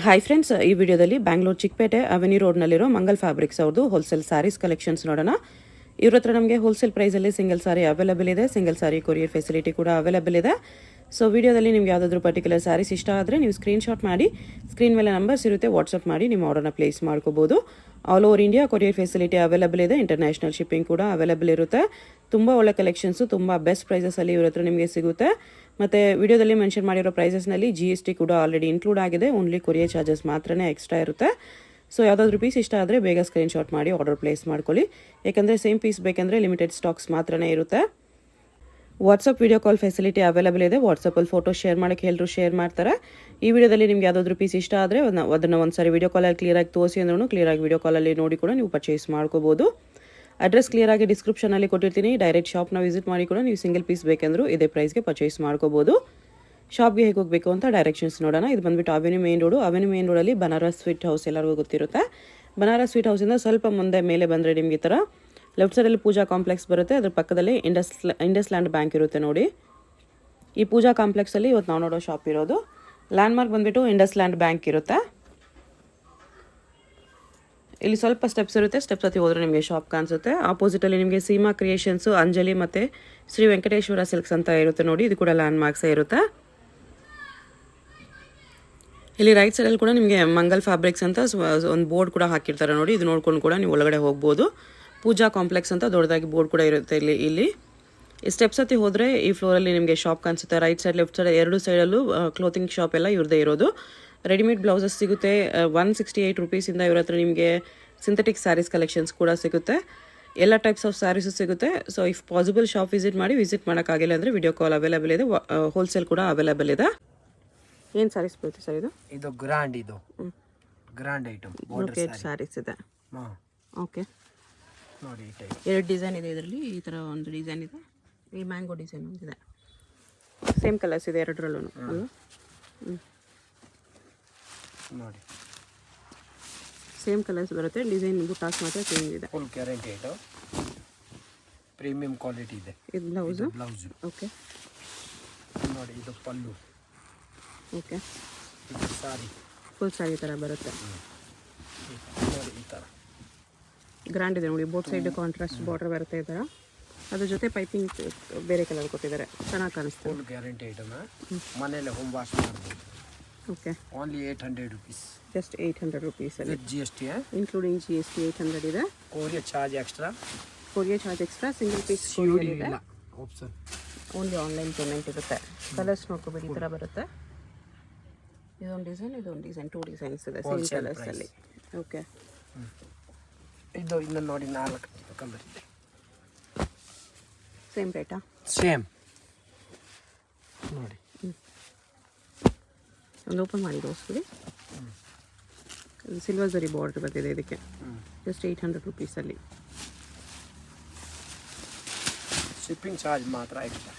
Hi friends, ಈ ವಿಡಿಯೋದಲ್ಲಿ Bangalore Chickpet avenue ರೋಡ್ನಲ್ಲಿರೋ Mangal fabrics ಅವ್ರದ್ದು ಹೋಲ್ಸೇಲ್ ಸ್ಯಾರೀಸ್ ಕಲೆಕ್ಷನ್ಸ್ ನೋಡೋಣ. ಇವ್ರ ಹತ್ರ ನಮಗೆ ಹೋಲ್ಸೇಲ್ ಪ್ರೈಸಲ್ಲಿ ಸಿಂಗಲ್ ಸಾರಿ ಅವೈಲೇಬಲ್ ಇದೆ. ಸಿಂಗಲ್ ಸಾರಿ ಕೊರಿಯರ್ ಫೆಸಿಲಿಟಿ ಕೂಡ ಅವೈಲೇಬಲ್ ಇದೆ. ಸೊ ವಿಡಿಯೋದಲ್ಲಿ ನಿಮ್ಗೆ ಯಾವುದಾದ್ರೂ ಪರ್ಟಿಕ್ಯುಲರ್ ಸ್ಯಾರೀಸ್ ಇಷ್ಟ ಆದರೆ ನೀವು ಸ್ಕ್ರೀನ್ಶಾಟ್ ಮಾಡಿ, ಸ್ಕ್ರೀನ್ ಮೇಲೆ ನಂಬರ್ಸ್ ಇರುತ್ತೆ, ವಾಟ್ಸಪ್ ಮಾಡಿ ನಿಮ್ಮ ಆರ್ಡರ್ನ ಪ್ಲೇಸ್ ಮಾಡ್ಕೋಬೋದು. All over India courier facility available ಇದೆ. ಇಂಟರ್ನ್ಯಾಷನಲ್ ಶಿಪ್ಪಿಂಗ್ ಕೂಡ ಅವೈಲೇಬಲ್ ಇರುತ್ತೆ. ತುಂಬ ಒಳ್ಳೆ ಕಲೆಕ್ಷನ್ಸು, ತುಂಬ ಬೆಸ್ಟ್ ಪ್ರೈಸಸಲ್ಲಿ ಇವ್ರ ಹತ್ರ ನಿಮಗೆ ಸಿಗುತ್ತೆ. ಮತ್ತು ವಿಡಿಯೋದಲ್ಲಿ ಮೆನ್ಷನ್ ಮಾಡಿರೋ ಪ್ರೈಸಸ್ನಲ್ಲಿ GST ಕೂಡ ಆಲ್ರೆಡಿ ಇನ್ಕ್ಲೂಡ್ ಆಗಿದೆ. ಓನ್ಲಿ ಕೊರಿಯರ್ ಚಾರ್ಜಸ್ ಮಾತ್ರನೇ ಎಕ್ಸ್ಟ್ರಾ ಇರುತ್ತೆ. ಸೊ ಯಾವುದಾದ್ರೂ ಪೀಸ್ ಇಷ್ಟ ಆದರೆ ಬೇಗ ಸ್ಕ್ರೀನ್ಶಾಟ್ ಮಾಡಿ ಆರ್ಡರ್ ಪ್ಲೇಸ್ ಮಾಡ್ಕೊಳ್ಳಿ. ಯಾಕಂದರೆ ಸೇಮ್ ಪೀಸ್ ಬೇಕಂದರೆ ಲಿಮಿಟೆಡ್ ಸ್ಟಾಕ್ಸ್ ಮಾತ್ರನೇ ಇರುತ್ತೆ. WhatsApp video call facility available ಇದೆ. ವಾಟ್ಸಪ್ಪಲ್ಲಿ ಫೋಟೋ ಶೇರ್ ಮಾಡೋಕ್ಕೆ ಎಲ್ಲರೂ ಶೇರ್ ಮಾಡ್ತಾರೆ. ಈ ವಿಡಿಯೋದಲ್ಲಿ ನಿಮ್ಗೆ ಯಾವುದಾದ್ರೂ ಪೀಸ್ ಇಷ್ಟ ಆದರೆ ಅದನ್ನು ಒಂದ್ಸರಿ ವಿಡಿಯೋ ಕಾಲಲ್ಲಿ ಕ್ಲಿಯರಾಗಿ ತೋರಿಸಿ ಅಂದ್ರೂ ಕ್ಲಿಯರಾಗಿ ವಿಡಿಯೋ ಕಾಲಲ್ಲಿ ನೋಡಿ ಕೂಡ ನೀವು ಪರ್ಚೇಸ್ ಮಾಡ್ಕೋಬೋದು. ಅಡ್ರೆಸ್ ಕ್ಲಿಯರಾಗಿ ಡಿಸ್ಕ್ರಿಪ್ಷನಲ್ಲಿ ಕೊಟ್ಟಿರ್ತೀನಿ. ಡೈರೆಕ್ಟ್ ಶಾಪ್ನ ವಿಸಿಟ್ ಮಾಡಿ ಕೂಡ ನೀವು ಸಿಂಗಲ್ ಪೀಸ್ ಬೇಕೆಂದರೂ ಇದೇ ಪ್ರೈಸ್ಗೆ ಪರ್ಚೇಸ್ ಮಾಡ್ಕೋಬೋದು. ಶಾಪ್ಗೆ ಹೇಗೆ ಹೋಗಬೇಕು ಅಂತ ಡೈರೆಕ್ಷನ್ಸ್ ನೋಡೋಣ. ಇದು ಬಂದುಬಿಟ್ಟು avenue main road. Avenue main ರೋಡಲ್ಲಿ ಬನಾರಸ್ ಸ್ವೀಟ್ ಹೌಸ್ ಎಲ್ಲರಿಗೂ ಗೊತ್ತಿರುತ್ತೆ. ಬನಾರಸ್ ಸ್ವೀಟ್ ಹೌಸಿಂದ ಸ್ವಲ್ಪ ಮುಂದೆ ಮೇಲೆ ಬಂದರೆ ನಿಮಗೆ ಈ ಥರ ಲೆಫ್ಟ್ ಸೈಡಲ್ಲಿ ಪೂಜಾ ಕಾಂಪ್ಲೆಕ್ಸ್ ಬರುತ್ತೆ. ಅದ್ರ ಪಕ್ಕದಲ್ಲಿ ಇಂಡಸ್ ಲ್ಯಾಂಡ್ ಬ್ಯಾಂಕ್ ಇರುತ್ತೆ ನೋಡಿ. ಈ ಪೂಜಾ ಕಾಂಪ್ಲೆಕ್ಸಲ್ಲಿ ಇವತ್ತು ನಾವು ನೋಡೋ ಶಾಪ್ ಇರೋದು. ಲ್ಯಾಂಡ್ಮಾರ್ಕ್ ಬಂದುಬಿಟ್ಟು ಇಂಡಸ್ ಲ್ಯಾಂಡ್ ಬ್ಯಾಂಕ್ ಇರುತ್ತೆ. ಇಲ್ಲಿ ಸ್ವಲ್ಪ ಸ್ಟೆಪ್ಸ್ ಇರುತ್ತೆ. ಸ್ಟೆಪ್ಸ್ ಹತ್ತಿ ಹೋದರೆ ನಿಮಗೆ ಶಾಪ್ ಕಾಣಿಸುತ್ತೆ. ಆಪೋಸಿಟಲ್ಲಿ ನಿಮಗೆ ಸೀಮಾ ಕ್ರಿಯೇಷನ್ಸು, ಅಂಜಲಿ ಮತ್ತು ಶ್ರೀ ವೆಂಕಟೇಶ್ವರ ಸಿಲ್ಕ್ಸ್ ಅಂತ ಇರುತ್ತೆ ನೋಡಿ. ಇದು ಕೂಡ ಲ್ಯಾಂಡ್ ಮಾರ್ಕ್ಸೇ ಇರುತ್ತೆ. ಇಲ್ಲಿ ರೈಟ್ ಸೈಡಲ್ಲಿ ಕೂಡ ನಿಮಗೆ ಮಂಗಲ್ ಫ್ಯಾಬ್ರಿಕ್ಸ್ ಅಂತ ಒಂದು ಬೋರ್ಡ್ ಕೂಡ ಹಾಕಿರ್ತಾರೆ ನೋಡಿ. ಇದು ನೋಡ್ಕೊಂಡು ಕೂಡ ನೀವು ಒಳಗಡೆ ಹೋಗ್ಬೋದು. ಪೂಜಾ ಕಾಂಪ್ಲೆಕ್ಸ್ ಅಂತ ದೊಡ್ಡದಾಗಿ ಬೋರ್ಡ್ ಕೂಡ ಇರುತ್ತೆ ಇಲ್ಲಿ. ಈ ಸ್ಟೆಪ್ಸ್ ಹತ್ತಿ ಹೋದರೆ ಈ ಫ್ಲೋರಲ್ಲಿ ನಿಮಗೆ ಶಾಪ್ ಕಾಣಿಸುತ್ತೆ. ರೈಟ್ ಸೈಡ್ ಲೆಫ್ಟ್ ಸೈಡ್ ಎರಡು ಸೈಡಲ್ಲೂ ಕ್ಲೋತಿಂಗ್ ಶಾಪ್ ಎಲ್ಲ ಇವ್ರದ್ದೇ ಇರೋದು. ರೆಡಿಮೇಡ್ ಬ್ಲೌಸಸ್ ಸಿಗುತ್ತೆ. 168 ರುಪೀಸಿಂದ ಇವ್ರ ಹತ್ರ ನಿಮಗೆ ಸಿಂಥೆಟಿಕ್ ಸ್ಯಾರೀಸ್ ಕಲೆಕ್ಷನ್ಸ್ ಕೂಡ ಸಿಗುತ್ತೆ. ಎಲ್ಲ ಟೈಪ್ಸ್ ಆಫ್ ಸ್ಯಾರೀಸು ಸಿಗುತ್ತೆ. So if possible shop visit ಮಾಡಿ. ವಿಸಿಟ್ ಮಾಡೋಕ್ಕಾಗಿಲ್ಲ ಅಂದರೆ ವಿಡಿಯೋ ಕಾಲ್ ಅವೈಲೇಬಲ್ ಇದೆ. ಹೋಲ್ಸೇಲ್ ಕೂಡ ಅವೈಲೇಬಲ್ ಇದೆ. ಏನು ಸ್ಯಾರೀಸ್ ಬರುತ್ತೆ ಸರ್ ಇದು? ಇದು ಗ್ರ್ಯಾಂಡ್ ಐಟಮ್ ಬ್ರೊಕೇಡ್ ಸ್ಯಾರೀಸ್ ಇದೆ. ಓಕೆ, ನೋಡಿ ಈ ಟೈಪ್ ಎರಡು ಡಿಸೈನ್ ಇದೆ ಇದರಲ್ಲಿ. ಈ ಥರ ಒಂದು ಡಿಸೈನ್ ಇದೆ, ಈ ಮ್ಯಾಂಗೋ ಡಿಸೈನ್ ಒಂದಿದೆ. ಸೇಮ್ ಕಲರ್ಸ್ ಇದೆ ಎರಡರಲ್ಲೂ ಅಲ್ವಾ? ನೋಡಿ ಸೇಮ್ ಕಲರ್ಸ್ ಬರುತ್ತೆ. ಡಿಸೈನ್ ಬುಟ್ಟಾಸ್ ಮಾತ್ರ ಚೇಂಜ್ ಇದೆ. Full guarantee item, premium quality ಇದೆ. ಇದು ಬ್ಲೌಸ್. ಓಕೆ, ನೋಡಿ ಇದು ಪಲ್ಲು. ಓಕೆ, ಇದು ಸಾರಿ, ಫುಲ್ ಸಾರಿ ಥರ ಬರುತ್ತೆ. ನೋಡಿ ಈ ಥರ ಗ್ರ್ಯಾಂಡ್ ಇದೆ ನೋಡಿ. ಬೋತ್ ಸೈಡ್ ಕಾಂಟ್ರಾಸ್ಟ್ ಬಾರ್ಡರ್ ಬರುತ್ತೆ ಈ ಥರ. ಅದ್ರ ಜೊತೆ ಪೈಪಿಂಗ್ ಬೇರೆ ಕಲರ್ ಕೊಟ್ಟಿದ್ದಾರೆ, ಚೆನ್ನಾಗಿ ಕಾಣಿಸ್ತಾರೆ. ಫುಲ್ ಗ್ಯಾರಂಟಿ ಐಟಮ್, ಮನೇಲೆ ಹೋಮ್ ವಾಶ್ ಮಾಡ್ಬೋದು. Okay, only 800 rupees. ಜಸ್ಟ್ 800 ರುಪೀಸಲ್ಲಿ ವಿತ್ GST, ಇನ್ಕ್ಲೂಡಿಂಗ್ GST 800 ಇದೆ. Courier charge extra. Courier charge extra. Single piece COD ಇಲ್ಲ ಆಪ್ಷನ್. ಓನ್ಲಿ ಆನ್ಲೈನ್ ಪೇಮೆಂಟ್ ಇರುತ್ತೆ. ಕಲರ್ಸ್ ನೋಡ್ಕೋಬೇಡಿ, ಈ ಥರ ಬರುತ್ತೆ. ಇದೊಂದು ಡಿಸೈನ್, ಇದೊಂದು ಡಿಸೈನ್, 2 ಡಿಸೈನ್ಸ್ ಇದೆ ಸೇಮ್ ಕಲರ್ಸಲ್ಲಿ. ಓಕೆ, ಇದು ಇನ್ನು ನೋಡಿ 4 ಕಲರ್ ಇದೆ. ಸೇಮ್ ರೇಟಾ? ಸೇಮ್ ನೋಡಿ. ಒಂದು ಓಪನ್ ಮಾಡಿ ತೋರಿಸ್ಬಿಡಿ. ಸಿಲ್ವರ್ ಜರಿ ಬಾರ್ಡರ್ ಬರ್ತಿದೆ ಇದಕ್ಕೆ. ಜಸ್ಟ್ 800 ರುಪೀಸಲ್ಲಿ. ಶಿಪ್ಪಿಂಗ್ ಚಾರ್ಜ್ ಮಾತ್ರ ಎಕ್ಸ್ಟ್ರಾ.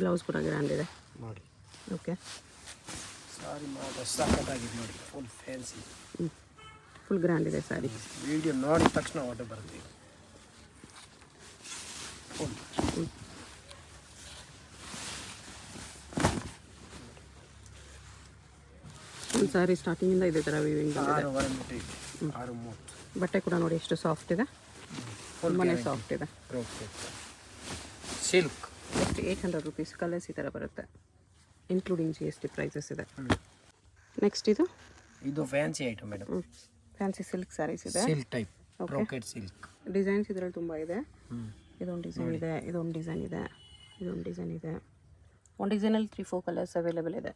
ಬ್ಲೌಸ್ ಕೂಡ ಗ್ರ್ಯಾಂಡ್ ಇದೆ ನೋಡಿ. ಓಕೆ, ಸಾರಿ ಮಾತ್ರ ಸಖತ್ತಾಗಿದೆ ನೋಡಿ. ಫುಲ್ ಫ್ಯಾನ್ಸಿ, ಫುಲ್ ಗ್ರ್ಯಾಂಡ್ ಇದೆ ಸಾರಿ. ವಿಡಿಯೋ ನೋಡಿದ ತಕ್ಷಣ ಆರ್ಡರ್ ಬರುತ್ತೆ. ಫುಲ್ ಒಂದು ಸಾರಿ ಸ್ಟಾರ್ಟಿಂಗಿಂದ ಇದೇ ಥರ ವೀವಿಂಗ್ ಬಂದಿದೆ. 6 ಬಟ್ಟೆ ಕೂಡ ನೋಡಿ ಎಷ್ಟು ಸಾಫ್ಟ್ ಇದೆ, ತುಂಬಾ ಸಾಫ್ಟ್ ಇದೆ. Silk just 800 rupees. ಕಲರ್ಸ್ ಈ ಥರ ಬರುತ್ತೆ, ಇನ್ಕ್ಲೂಡಿಂಗ್ GST ಪ್ರೈಸಸ್ ಇದೆ. ನೆಕ್ಸ್ಟ್ ಇದು fancy item madam. Fancy silk saris ಇದೆ. Silk type, brocade silk. Designs ಇದರಲ್ಲಿ ತುಂಬ ಇದೆ. ಇದೊಂದು ಡಿಸೈನ್ ಇದೆ, ಇದೊಂದು ಡಿಸೈನ್ ಇದೆ, ಇದೊಂದು ಡಿಸೈನ್ ಇದೆ. ಒಂದು ಡಿಸೈನಲ್ಲಿ 3-4 ಕಲರ್ಸ್ ಅವೈಲೇಬಲ್ ಇದೆ.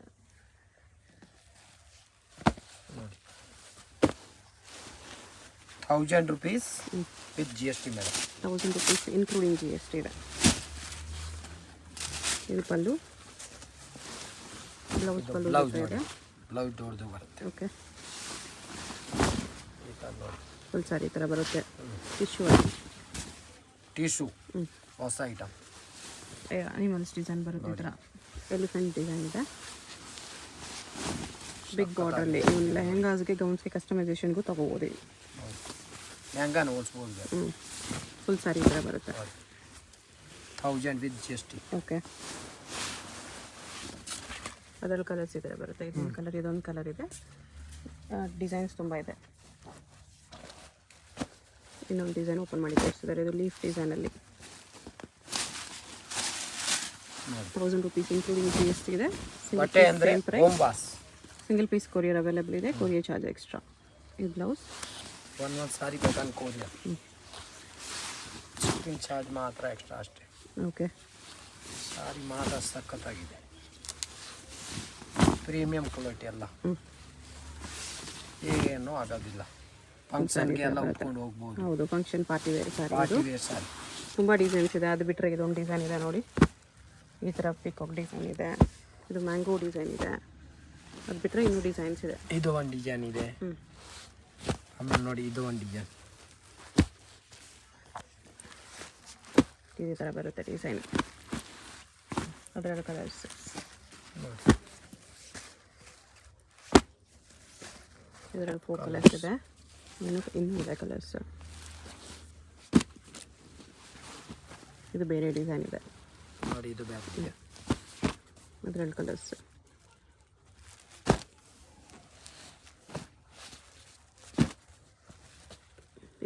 1000 rupees with GST madam. 1000 rupees including GST ಇದೆ. ಇದು ಪಲ್ಲು, ಬ್ಲೌಸ್ ಪಲ್ಲು ಇದೆ. ಬ್ಲೌಸ್ ದೊಡ್ಡದು ಬರುತ್ತೆ. ಓಕೆ, ಈ ಥರ ನೋಡಿ ಫುಲ್ ಸಾರಿ ಈ ಥರ ಬರುತ್ತೆ. ಟಿಶ್ಯೂ ಹೊಸ ಐಟಮ್. ಅನಿಮಲ್ಸ್ ಡಿಸೈನ್ ಬರುತ್ತೆ ಈ ಥರ. ಎಲಿಫೆಂಟ್ ಡಿಸೈನ್ ಇದೆ. ಬಿಗ್ ಬಾರ್ಡ್ರಲ್ಲಿ ಒಂದು ಲೆಹೆಂಗಾಸ್ಗೆ, ಗೌನ್ಸ್ಗೆ ಕಸ್ಟಮೈಸೇಷನ್ಗೂ ತೊಗೋಬೋದು. ಲೆಹಂಗಾನ ಓಡಿಸ್ಬೋದು. ಫುಲ್ ಸಾರಿ ಈ ಥರ ಬರುತ್ತೆ. 1000 ವಿತ್ GST. ಓಕೆ, ಅದರಲ್ಲಿ ಕಲರ್ಸ್ ಇದೆ ಬರುತ್ತೆ. ಇದೊಂದು ಕಲರ್, ಇದೊಂದು ಕಲರ್ ಇದೆ. ಡಿಸೈನ್ಸ್ ತುಂಬ ಇದೆ. ಇನ್ನೊಂದು ಡಿಸೈನ್ ಓಪನ್ ಮಾಡಿ ತೋರಿಸಿದ್ದಾರೆ. ಇದು ಲೀಫ್ ಡಿಸೈನಲ್ಲಿ 1000 ರೂಪೀಸ್ ಇನ್ಕ್ಲೂಡಿಂಗ್ GST ಇದೆ. ಬಟ್ಟೆ ಅಂದರೆ home wash. Single piece courier available ಇದೆ. Courier charge extra. ಇದು ಬ್ಲೌಸ್ ಒಂದೊಂದು ಸಾರಿ ಬೇಕಂತ ಕೊರಿಯರ್ ಶಿಪ್ಪಿಂಗ್ ಚಾರ್ಜ್ ಮಾತ್ರ ಎಕ್ಸ್ಟ್ರಾ ಅಷ್ಟೇ. ಓಕೆ. ಸಾರಿ ಮಾತ್ರ ಸಖತ್ತಾಗಿದೆ. ಪ್ರೀಮಿಯಂ ಕ್ವಾಲಿಟಿ ಅಲ್ಲ, ಏನೂ ಆಗೋದಿಲ್ಲ. ಫಂಕ್ಷನ್ಗೆ ಎಲ್ಲ ಉಟ್ಕೊಂಡು ಹೋಗ್ಬೋದು. ಹೌದು, ಫಂಕ್ಷನ್ ಪಾರ್ಟಿ ವೇರ್ ಸಾರಿ. ಪಾರ್ಟಿ ವೇರ್ ಸಾರಿ ತುಂಬ ಡಿಸೈನ್ಸ್ ಇದೆ. ಅದು ಬಿಟ್ಟರೆ ಇದೊಂದು ಡಿಸೈನ್ ಇದೆ ನೋಡಿ, ಈ ಥರ ಪಿಕಾಕ್ ಡಿಸೈನ್ ಇದೆ. ಇದು ಮ್ಯಾಂಗೋ ಡಿಸೈನ್ ಇದೆ. ಅದು ಬಿಟ್ಟರೆ ಇನ್ನೂ ಡಿಸೈನ್ಸ್ ಇದೆ. ಇದು ಒಂದು ಡಿಸೈನ್ ಇದೆ. ಆಮೇಲೆ ನೋಡಿ ಇದು ಒಂದು ಡಿಸೈನ್. ಇದೇ ಥರ ಬರುತ್ತೆ ಡಿಸೈನ್. ಅದರ ಕಲರ್ಸ್ ನೋಡಿ. ಇದರಲ್ಲಿ 4 ಕಲರ್ಸ್ ಇದೆ. ಇನ್ನೂ ಇದೆ ಕಲರ್ಸ್. ಇದು ಬೇರೆ ಡಿಸೈನ್ ಇದೆ ನೋಡಿ, ಇದು ಬ್ಯಾಕ್ ಇದೆ. ಅದರಲ್ಲಿ ಕಲರ್ಸ್.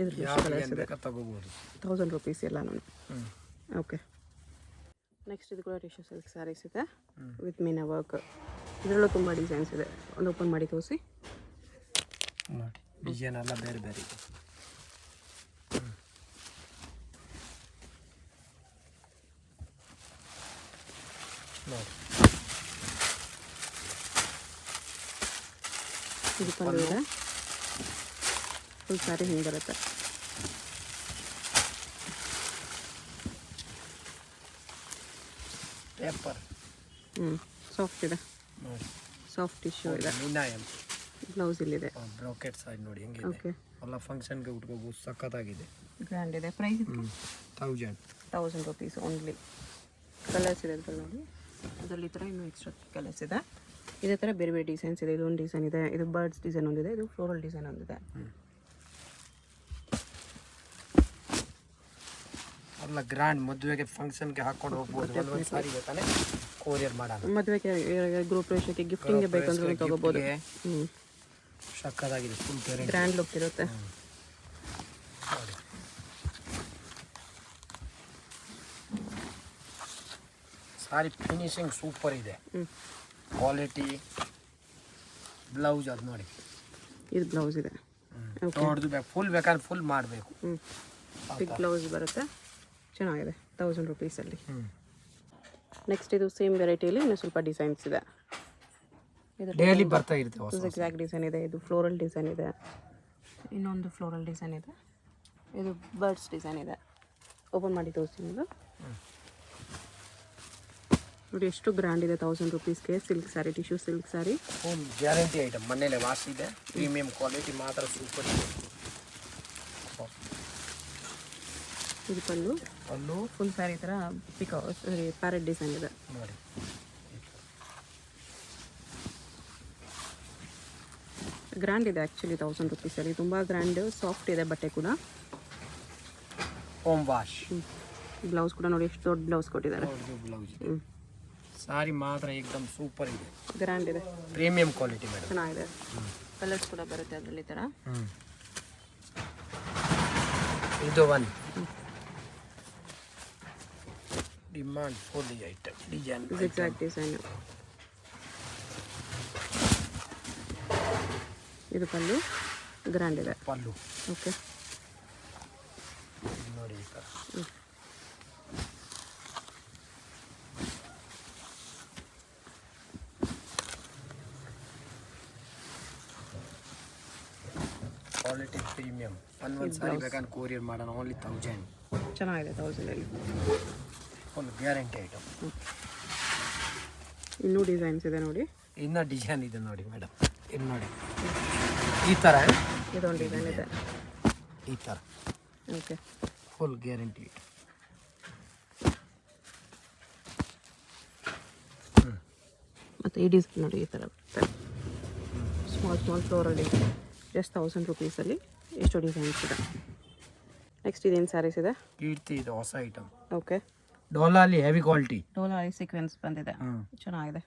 ಇದರಲ್ಲಿ ಕಲರ್ಸ್ ಇದೆ. ತಗೋಬೋದು. 1000 ರೂಪೀಸ್ ಎಲ್ಲ ನಾನು. ಓಕೆ. ನೆಕ್ಸ್ಟ್ ಇದು ಕೂಡ ಟಿಶ್ಯೂ ಸಿಲ್ಕ್ ಸ್ಯಾರೀಸ್ ಇದೆ ವಿತ್ ಮೀನಾ ವರ್ಕ್. ಇದರಲ್ಲೂ ತುಂಬ ಡಿಸೈನ್ಸ್ ಇದೆ. ಒಂದು ಓಪನ್ ಮಾಡಿ ತೋರಿಸಿ. ನೋಡಿ, ಡಿಸೈನ್ ಎಲ್ಲ ಬೇರೆ ಬೇರೆ ಇದೆ. ನೋಡಿ, ಇದು ಪಲ್ಲು ಇದೆ. ಫುಲ್ ಸ್ಯಾರಿ ಹಿಂಗೆ ಬರುತ್ತೆ. ಪೇಪರ್ ಸಾಫ್ಟ್ ಇದೆ. ನೋಡಿ, ಸಾಫ್ಟ್ ಟಿಶ್ಯೂ ಇದೆ. ಮೀನಾಯಂ ಬ್ಲೌಸ್ ಇಲ್ಲಿದೆ. ಬ್ರಾಕೆಟ್ ಸೈಡ್ ನೋಡಿ ಹೆಂಗಿದೆ. ಓಕೆ. ಎಲ್ಲ ಫಂಕ್ಷನ್ಗೆ ಉಟ್ಕೋಬೋದು. ಸಖತ್ತಾಗಿದೆ. ಗ್ರ್ಯಾಂಡ್ ಇದೆ. Price 1000 rupees only. ಕಲರ್ಸ್ ಇದೆ ಅದ್ರಲ್ಲಿ ನೋಡಿ. ಅದರಲ್ಲಿ ಈ ಥರ ಇನ್ನೂ ಎಕ್ಸ್ಟ್ರಾ ಕಲರ್ಸ್ ಇದೆ. ಇದೇ ಥರ ಬೇರೆ ಬೇರೆ ಡಿಸೈನ್ಸ್ ಇದೆ. ಇದೊಂದು ಡಿಸೈನ್ ಇದೆ. ಇದು ಬರ್ಡ್ಸ್ ಡಿಸೈನ್ ಒಂದಿದೆ. ಇದು ಫ್ಲೋರಲ್ ಡಿಸೈನ್ ಒಂದಿದೆ. ಎಲ್ಲ ಗ್ರ್ಯಾಂಡ್ ಮದುವೆಗೆ ಫಂಕ್ಷನ್ಗೆ ಹಾಕೊಂಡು ಹೋಗ್ಬೋದು. ಒಂದೊಂದು ಸಾರಿ ಬೇಕಾನೆ ಕೊರಿಯರ್ ಮಾಡೋಣ. ಮದುವೆಗೆ, ಗೃಹ ಪ್ರವೇಶಕ್ಕೆ, ಗಿಫ್ಟಿಂಗ್ಗೆ ಬೇಕಂದ್ರೆ ತಗೋಬೋದು. ಸಕ್ಕತ್ತಾಗಿದೆ. ಫುಲ್ ಗ್ರ್ಯಾಂಡ್ ಲುಕ್ ಇರುತ್ತೆ. ನೋಡಿ, ಸಾರಿ ಫಿನಿಶಿಂಗ್ ಸೂಪರ್ ಇದೆ. ಕ್ವಾಲಿಟಿ ಬ್ಲೌಸ್ ಅದು ನೋಡಿ. ಇದು ಬ್ಲೌಸ್ ಇದೆ. ದೊಡ್ಡದು ಬೇಕು, ಫುಲ್ ಬೇಕಾದ್ರೆ ಫುಲ್ ಮಾಡಬೇಕು. ಬಿಗ್ ಬ್ಲೌಸ್ ಬರುತ್ತೆ. ಚೆನ್ನಾಗಿದೆ. 1000 ರೂಪೀಸಲ್ಲಿ. ನೆಕ್ಸ್ಟ್ ಇದು ಸೇಮ್ ವೆರೈಟಿಯಲ್ಲಿ ಇನ್ನೂ ಸ್ವಲ್ಪ ಡಿಸೈನ್ಸ್ ಇದೆ. ಇದು ಡೈಲಿ ಬರ್ತಾ ಇರುತ್ತೆ. ಎಕ್ಸಾಕ್ಟ್ ಡಿಸೈನ್ ಇದೆ. ಇದು ಫ್ಲೋರಲ್ ಡಿಸೈನ್ ಇದೆ. ಇನ್ನೊಂದು ಫ್ಲೋರಲ್ ಡಿಸೈನ್ ಇದೆ. ಇದು ಬರ್ಡ್ಸ್ ಡಿಸೈನ್ ಇದೆ. ಓಪನ್ ಮಾಡಿ ತೋರಿಸಿ ನೀವು. ನೋಡಿ ಎಷ್ಟು ಗ್ರ್ಯಾಂಡ್ ಇದೆ. 1000 ರೂಪೀಸ್ಗೆ silk sari, tissue silk sari. Full guarantee item. ಮನೇಲೆ ವಾಶ್ ಇದೆ. ಪ್ರೀಮಿಯಂ ಕ್ವಾಲಿಟಿ ಮಾತ್ರ ಸೂಪರ್ ಇದೆ. ಇದು ಪಲ್ಲು ಫುಲ್ ಸ್ಯಾರಿ ಥರ ಪ್ಯಾರೆಟ್ ಡಿಸೈನ್ ಇದೆ ನೋಡಿ. ಗ್ರ್ಯಾಂಡ್ ಇದೆ ಆ್ಯಕ್ಚುಲಿ. 1000 ರೂಪೀಸಲ್ಲಿ ತುಂಬ ಗ್ರ್ಯಾಂಡ್. ಸಾಫ್ಟ್ ಇದೆ ಬಟ್ಟೆ ಕೂಡ. Home wash. ಬ್ಲೌಸ್ ಕೂಡ ನೋಡಿ ಎಷ್ಟು ದೊಡ್ಡ ಬ್ಲೌಸ್ ಕೊಟ್ಟಿದ್ದಾರೆ. ಬ್ಲೌಸ್ ಸಾರಿ ಮಾತ್ರ ಏಕದಮ್ ಸೂಪರ್ ಇದೆ. ಗ್ರ್ಯಾಂಡ್ ಇದೆ. Premium quality madam. ಚೆನ್ನಾಗಿದೆ. ಕಲರ್ಸ್ ಕೂಡ ಬರುತ್ತೆ ಅದರಲ್ಲಿ ಥರ. ಇದು ಒಂದು demand full item. Design exact design. ಇದು ಪಲ್ಲು ಗ್ರ್ಯಾಂಡ್ ಇದೆ. ಪಲ್ಲು ಓಕೆ. ನೋಡಿ ಈ ಥರ. Quality premium. ಒಂದೊಂದು ಸಾರಿ ಬೇಕಂದ್ರೆ ಕೊರಿಯರ್ ಮಾಡೋಣ. ಓನ್ಲಿ 1000. ಚೆನ್ನಾಗಿದೆ. 1000ಅಲ್ಲಿ ಫುಲ್ ಗ್ಯಾರಂಟಿ ಐಟಮ್. ಇನ್ನೂ ಡಿಸೈನ್ಸ್ ಇದೆ ನೋಡಿ. ಇನ್ನೂ ಡಿಸೈನ್ ಇದೆ ನೋಡಿ ಮೇಡಮ್. ಇದು ನೋಡಿ ಈ ಥರ. ಇದೊಂದು ಡಿಸೈನ್ ಇದೆ ಈ ಥರ. ಓಕೆ. Full guarantee. ಮತ್ತು ಈ ಡಿಸೈನ್ ನೋಡಿ ಈ ಥರ ಬರುತ್ತೆ. Small floral design. ಜಸ್ಟ್ 1000 ರೂಪೀಸಲ್ಲಿ ಎಷ್ಟು ಡಿಸೈನ್ಸ್ ಇದೆ. ನೆಕ್ಸ್ಟ್ ಇದೇನು ಸ್ಯಾರೀಸ್ ಇದೆ. ಕೀರ್ತಿ ಇದು ಹೊಸ ಐಟಮ್. ಓಕೆ. ಡೋಲಾಲಿ ಹೆವಿ ಕ್ವಾಲಿಟಿ. ಡೋಲಾಲಿ ಸೀಕ್ವೆನ್ಸ್ ಬಂದಿದೆ. ಚೆನ್ನಾಗಿದೆ.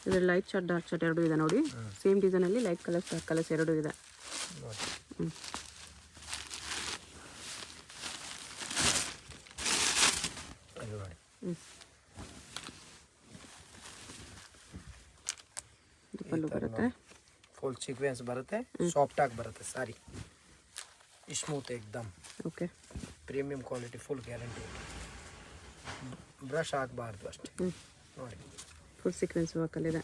ಇದರಲ್ಲಿ ಲೈಟ್ ಶಾರ್ಟ್ ಡಾರ್ಕ್ ಶಾರ್ಟ್ ಎರಡೂ ಇದೆ ನೋಡಿ. ಸೇಮ್ ಡಿಸೈನಲ್ಲಿ ಲೈಟ್ ಕಲರ್ಸ್ ಡಾರ್ಕ್ ಕಲರ್ಸ್ ಎರಡೂ ಇದೆ. ನೋಡಿ ಇದು ನೋಡಿ. ಇದು ಪಲ್ಲು ಬರುತ್ತೆ. ಫುಲ್ ಸೀಕ್ವೆನ್ಸ್ ಬರುತ್ತೆ, ಸಾಫ್ಟ್ ಆಗಿ ಬರುತ್ತೆ ಸಾರಿ, ಸ್ಮೂತ್ ಏಕ್ದಮ್. Okay, premium quality, full guarantee. Brush ಆಗಬಾರ್ದು ಅಷ್ಟೇ. ನೋಡಿ ಫುಲ್ ಸೀಕ್ವೆನ್ಸ್ ವರ್ಕಲ್ಲಿದೆ.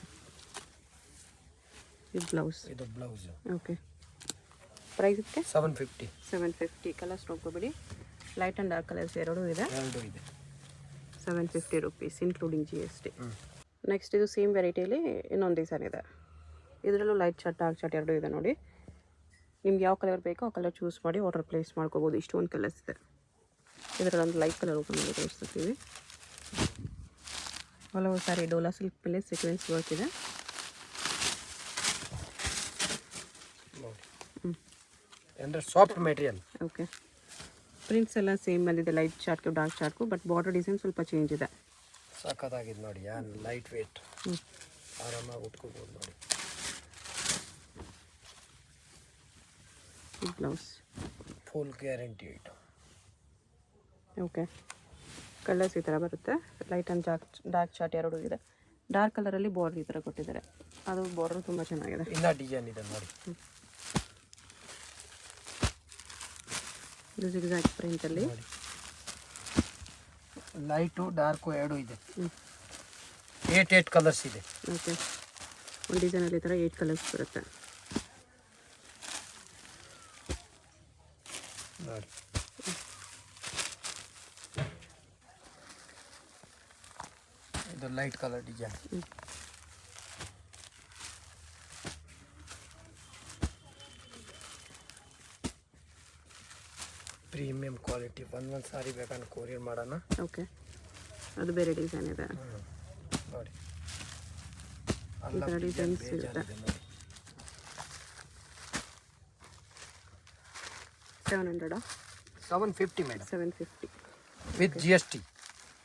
ಇದು ಬ್ಲೌಸ್. ಇದು ಬ್ಲೌಸ್. ಓಕೆ, ಪ್ರೈಸ್ ಇದಕ್ಕೆ 750. 750. ಕಲರ್ಸ್ ನೋಡ್ಕೋಬೇಡಿ, ಲೈಟ್ ಆ್ಯಂಡ್ ಡಾರ್ಕ್ ಕಲರ್ಸ್ ಎರಡೂ ಇದೆ. 750 ರುಪೀಸ್ ಇನ್ಕ್ಲೂಡಿಂಗ್ GST. ನೆಕ್ಸ್ಟ್ ಇದು ಸೇಮ್ ವೆರೈಟಿಯಲ್ಲಿ ಇನ್ನೊಂದು ಡಿಸೈನ್ ಇದೆ. ಇದರಲ್ಲೂ ಲೈಟ್ ಶಾರ್ಟ್ ಡಾರ್ಕ್ ಶಾರ್ಟ್ ಎರಡೂ ಇದೆ ನೋಡಿ. ನಿಮ್ಗೆ ಯಾವ ಕಲರ್ ಬೇಕೋ ಆ ಕಲರ್ ಚೂಸ್ ಮಾಡಿ ಆರ್ಡರ್ ಪ್ಲೇಸ್ ಮಾಡ್ಕೋಬೋದು. ಇಷ್ಟೊಂದು ಕಲರ್ಸ್ ಇದೆ. ಇದರಲ್ಲೊಂದು ಲೈಟ್ ಕಲರ್ ಓಪನ್ ಮಾಡಿ ತೋರಿಸ್ತೀವಿ. ಹಲವು ಸಾರಿ ಡೋಲಾ ಸಿಲ್ಕ್ ಮೇಲೆ ಸೀಕ್ವೆನ್ಸ್ ವರ್ಕ್ ಇದೆ. ಅಂದರೆ ಸಾಫ್ಟ್ ಮೆಟೀರಿಯಲ್. ಓಕೆ, ಪ್ರಿಂಟ್ಸ್ ಎಲ್ಲ ಸೇಮ್ ಬಂದಿದೆ, ಲೈಟ್ ಶಾರ್ಟ್ಗೂ ಡಾರ್ಕ್ ಶಾರ್ಟ್ಗೂ, ಬಟ್ ಬಾರ್ಡರ್ ಡಿಸೈನ್ ಸ್ವಲ್ಪ ಚೇಂಜ್ ಇದೆ. ಸಖತ್ತಾಗಿದೆ ನೋಡಿ, ಲೈಟ್ ವೇಟ್, ಆರಾಮಾಗಿ ಉಟ್ಕೋಬೋದು ನೋಡಿ. Blouse full guarantee item. Okay, colours ಈ ಥರ ಬರುತ್ತೆ. ಲೈಟ್ ಆ್ಯಂಡ್ ಡಾರ್ಕ್ ಶಾರ್ಟ್ ಎರಡೂ ಇದೆ. ಡಾರ್ಕ್ ಕಲರಲ್ಲಿ ಬಾರ್ಡರ್ ಈ ಥರ ಕೊಟ್ಟಿದ್ದಾರೆ, ಅದು ಬಾರ್ಡರ್ ತುಂಬ ಚೆನ್ನಾಗಿದೆ. ಇನ್ನೂ ಡಿಸೈನ್ ಇದೆ ನೋಡಿ. ಇದು ಜಿಗ್ಜಾಗ್ ಪ್ರಿಂಟಲ್ಲಿ ಲೈಟು ಡಾರ್ಕು ಎರಡೂ ಇದೆ. 8 ಕಲರ್ಸ್ ಇದೆ. ಓಕೆ, ಒಂದು ಡಿಸೈನಲ್ಲಿ ಈ ಥರ 8 ಕಲರ್ಸ್ ಬರುತ್ತೆ ನೋಡಿ. ಇದು light colour design. Premium quality. ಒಂದೊಂದು ಸಾರಿ ಬೇಕಂದ್ರೆ ಕೊರಿಯರ್ ಮಾಡೋಣ. ಓಕೆ, ಅದು ಬೇರೆ ಡಿಸೈನ್ ಇದೆ ನೋಡಿ. ಈ ಥರ ಡಿಸೈನ್ಸ್ ಇರುತ್ತೆ. 700 750 madam. 750 with GST.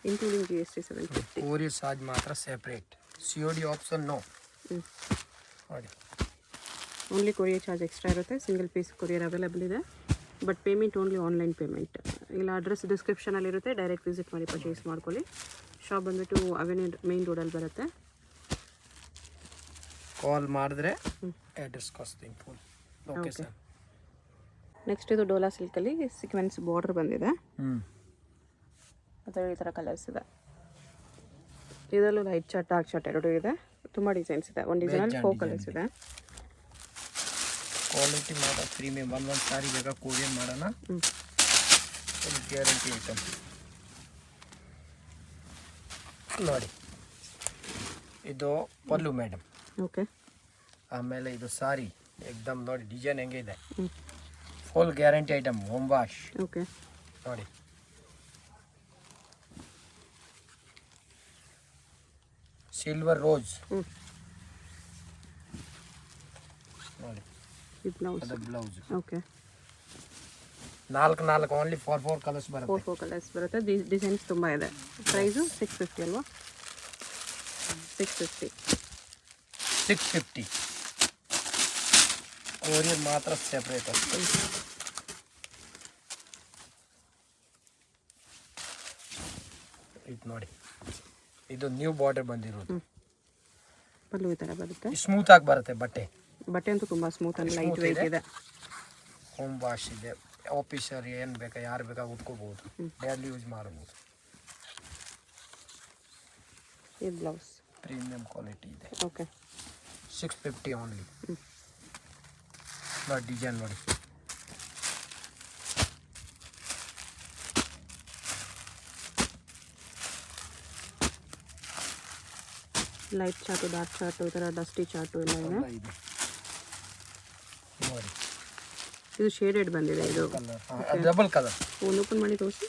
Including GST 750. Courier charge ಮಾತ್ರ ಸೆಪ್ರೇಟ್. COD option no. ನೋಡಿ, ಓನ್ಲಿ ಕೊರಿಯರ್ ಚಾರ್ಜ್ ಎಕ್ಸ್ಟ್ರಾ ಇರುತ್ತೆ. ಸಿಂಗಲ್ ಪೀಸ್ ಕೊರಿಯರ್ ಅವೈಲೇಬಲ್ ಇದೆ, but payment only online payment. ಇಲ್ಲ ಅಡ್ರೆಸ್ ಡಿಸ್ಕ್ರಿಪ್ಷನಲ್ಲಿರುತ್ತೆ, ಡೈರೆಕ್ಟ್ ವಿಸಿಟ್ ಮಾಡಿ ಪರ್ಚೇಸ್ ಮಾಡ್ಕೊಳ್ಳಿ. ಶಾಪ್ ಬಂದುಬಿಟ್ಟು ಅವೆನ್ಯೂ ಮೇನ್ ರೋಡಲ್ಲಿ ಬರುತ್ತೆ. ಕಾಲ್ ಮಾಡಿದ್ರೆ ಅಡ್ರೆಸ್ ಕಳಿಸ್ತೀನಿ ಫುಲ್. Okay sir. ನೆಕ್ಸ್ಟ್ ಇದು ಡೋಲಾ ಸಿಲ್ಕಲ್ಲಿ ಸೀಕ್ವೆನ್ಸ್ ಬಾರ್ಡರ್ ಬಂದಿದೆ. ಅದರಲ್ಲಿ ಈ ಥರ ಕಲರ್ಸ್ ಇದೆ. ಇದರಲ್ಲೂ ಲೈಟ್ ಶಾರ್ಟ್ ಡಾರ್ಕ್ ಶಾರ್ಟ್ ಎರಡೂ ಇದೆ. ತುಂಬ ಡಿಸೈನ್ಸ್ ಇದೆ. ಒಂದು ಡಿಸೈನಲ್ಲಿ 4 ಕಲರ್ಸ್ ಇದೆ. ಕ್ವಾಲಿಟಿ ಮಾಡೋ ಪ್ರೀಮಿಯಂ. ಒಂದೊಂದು ಸಾರಿ ಬೇಗ ಕೊರಿಯರ್ ಮಾಡೋಣ. ಗ್ಯಾರಂಟಿ ಐಟಮ್ ನೋಡಿ. ಇದು ಪಲ್ಲು ಮೇಡಮ್. ಓಕೆ, ಆಮೇಲೆ ಇದು ಸಾರಿ ಎಕ್ದಮ್ ನೋಡಿ, ಡಿಸೈನ್ ಹೆಂಗೆ ಇದೆ. Full guarantee item, home wash. Okay, ನೋಡಿ. ಸಿಲ್ವರ್ ರೋಸ್ ನೋಡಿ. ಬ್ಲೌಸ್. ಅದು ಬ್ಲೌಸ್. ಓಕೆ, 4 ಓನ್ಲಿ 4 ಕಲರ್ಸ್ ಬರುತ್ತೆ. 4 ಕಲರ್ಸ್ ಬರುತ್ತೆ. ಡಿಸೈನ್ಸ್ ತುಂಬ ಇದೆ. ಪ್ರೈಸು 650 ಅಲ್ವಾ? 650. ಕೊರಿಯರ್ ಮಾತ್ರ ಸೆಪ್ರೇಟ್ ಅಷ್ಟೇ. ಇದು ನೋಡಿ, ಇದು ನ್ಯೂ ಬಾರ್ಡರ್ ಬಂದಿರೋದು. ಪಲ್ಲು ಈ ಥರ ಬರುತ್ತೆ. ಸ್ಮೂತ್ ಆಗಿ ಬರುತ್ತೆ ಬಟ್ಟೆ. ಬಟ್ಟೆ ಅಂತೂ ತುಂಬ ಸ್ಮೂತ್ ಆಗಿ ಲೈಟ್ ವೆಯ್ಟ್ ಇದೆ. ಹೋಮ್ ವಾಶ್ ಇದೆ. ಆಫೀಸರ್ ಏನು ಬೇಕಾ, ಯಾರು ಬೇಕಾ ಉಟ್ಕೋಬೋದು, ಡೈಲಿ ಯೂಸ್ ಮಾಡ್ಬೋದು. ಇದು ಬ್ಲೌಸ್. ಪ್ರೀಮಿಯಂ ಕ್ವಾಲಿಟಿ ಇದೆ. Okay, 650 only. ನೋಡಿ ಡಿಸೈನ್ ನೋಡಿ. ಲೈಟ್ ಚಾರ್ಟು ಡಾರ್ಕ್ ಚಾರ್ಟು ಈ ಥರ ಡಸ್ಟಿ ಚಾರ್ಟು ಎಲ್ಲ ಇದೆ. ನೋಡಿ, ಇದು ಶೇಡೆಡ್ ಬಂದಿದೆ. ಇದು ಕಲರ್ ಡಬಲ್ ಕಲರ್. ಒಂದು ಓಪನ್ ಮಾಡಿ ತೋರಿಸಿ.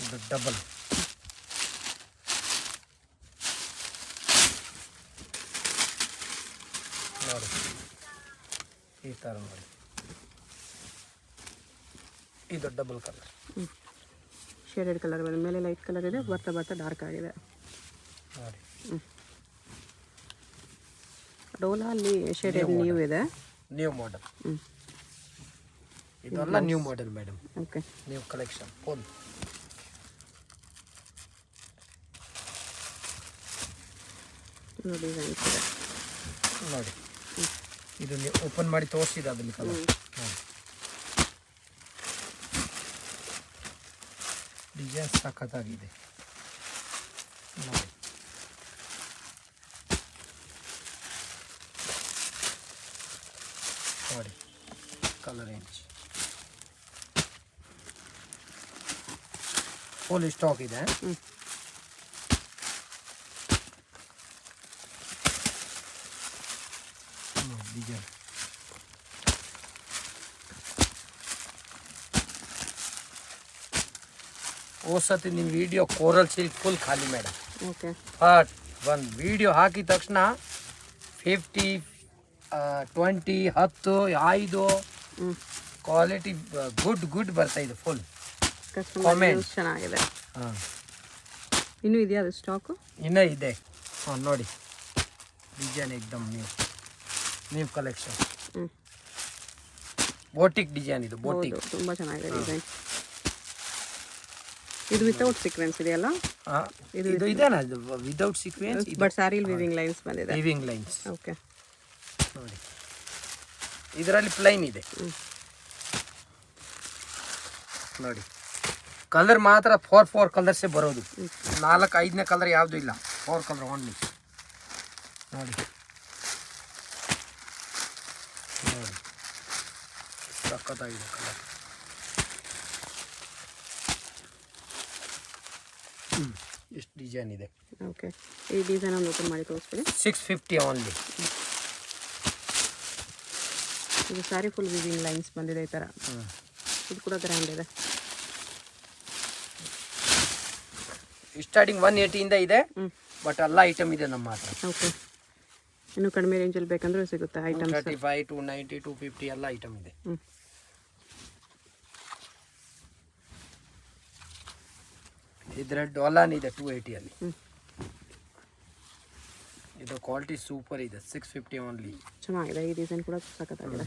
ಇದು ಡಬಲ್. ನೋಡಿ ಈ ಥರ ನೋಡಿ. ಇದು ಡಬಲ್ ಕಲರ್. ಶೇಡೆಡ್ ಕಲರ್ ಬಂದ ಮೇಲೆ ಲೈಟ್ ಕಲರ್ ಇದೆ, ಬರ್ತಾ ಬರ್ತಾ ಡಾರ್ಕ್ ಆಗಿದೆ ನೋಡಿ. ಡೋಲಾ ಅಲ್ಲಿ ಶೇಡೆಡ್ ನ್ಯೂ ಇದೆ. New model. ಹ್ಞೂ ಇದೆಲ್ಲ new model madam. Okay. New collection full. Designs ಇದೆ ನೋಡಿ, ಇದು ನೀವು ಓಪನ್ ಮಾಡಿ ತೋರಿಸಿದ ಅದ್ರಲ್ಲಿ ಕಲರ್. ಡಿಸೈನ್ ಸಖತ್ತಾಗಿದೆ ನೋಡಿ. ನೋಡಿ ಕಲರ್ ರೇಂಜ್ ಫುಲ್ ಸ್ಟಾಕ್ ಇದೆ. ಡಿಸೈನ್ ಸತಿ ನಿಮ್ಮ ವಿಡಿಯೋ ಕೋರಲ್ ಸಿಲ್ಕ್ ಫುಲ್ ಖಾಲಿ ಮೇಡಮ್. ಓಕೆ. ಬಟ್ ಒಂದು ವಿಡಿಯೋ ಹಾಕಿದ ತಕ್ಷಣ 50, 20, 10, 5 ಕ್ವಾಲಿಟಿ ಗುಡ್ ಬರ್ತಾ ಇದೆ ಫುಲ್. ಕಸ್ಟಮರ್ ಚೆನ್ನಾಗಿದೆ. ಹಾಂ, ಇನ್ನೂ ಇದೆಯಾ ಅದು ಸ್ಟಾಕು? ಇನ್ನೂ ಇದೆ. ಹಾಂ ನೋಡಿ, ಡಿಸೈನ್ ಎಕ್ದಮ್ ನ್ಯೂ ಕಲೆಕ್ಷನ್. ಬೋಟಿಕ್ ಡಿಸೈನ್ ಇದು. ಬೋಟಿಕ್ ತುಂಬ ಚೆನ್ನಾಗಿದೆ ಡಿಸೈನ್. ಇದು ವಿತೌಟ್ ಸೀಕ್ವೆನ್ಸ್ ಇದೆಯಲ್ಲ? ಇದು ಇದೆನಾ? ಇದು ವಿತೌಟ್ ಸೀಕ್ವೆನ್ಸ್, ಬಟ್ ಸ್ಯಾರಿಲ್ ವಿವಿಂಗ್ ಲೈನ್ಸ್ ಬಂದಿದೆ. Weaving lines. ಓಕೆ. ನೋಡಿ, ಇದರಲ್ಲಿ ಪ್ಲೈನ್ ಇದೆ ನೋಡಿ. ಕಲರ್ ಮಾತ್ರ 4 ಕಲರ್ಸೇ ಬರೋದು. 4, 5ನೇ ಕಲರ್ ಯಾವುದು ಇಲ್ಲ. 4 ಕಲರ್ ಓನ್ಲಿ. ನೋಡಿ ನೋಡಿ, ಸಖತ್ತಾಗಿದೆ ಕಲರ್. ಎಷ್ಟು ಡಿಸೈನ್ ಇದೆ. ಓಕೆ. ಈ ಡಿಸೈನ್ ಒಂದು ಓಪನ್ ಮಾಡಿ ತೋರಿಸ್ತೀನಿ. 650 ಓನ್ಲಿ. ಇದು ಸ್ಯಾರಿ ಫುಲ್ ವಿವಿಂಗ್ ಲೈನ್ಸ್ ಬಂದಿದೆ ಈ ಥರ. ಇದು ಕೂಡ ಗ್ರ್ಯಾಂಡ್ ಇದೆ. ಸ್ಟಾರ್ಟಿಂಗ್ 180 ಇಂದ ಇದೆ, ಬಟ್ ಎಲ್ಲ ಐಟಮ್ ಇದೆ ನಮ್ಮ ಹತ್ರ. ಓಕೆ. ಇನ್ನು ಕಡಿಮೆ ರೇಂಜಲ್ಲಿ ಬೇಕಂದ್ರೆ ಸಿಗುತ್ತೆ ಐಟಮ್ಸ್. 35, 290, 250 ಎಲ್ಲ ಐಟಮ್ ಇದೆ. ಇದರ ಡಾಲನ್ ಇದೆ 280 ಅಲ್ಲಿ. ಇದು ಕ್ವಾಲಿಟಿ ಸೂಪರ್ ಇದೆ. 650 ಓನ್ಲಿ. ಚೆನ್ನಾಗಿದೆ. ಈ ಡಿಸೈನ್ ಕೂಡ ಸಖತ್ತಾಗಿದೆ.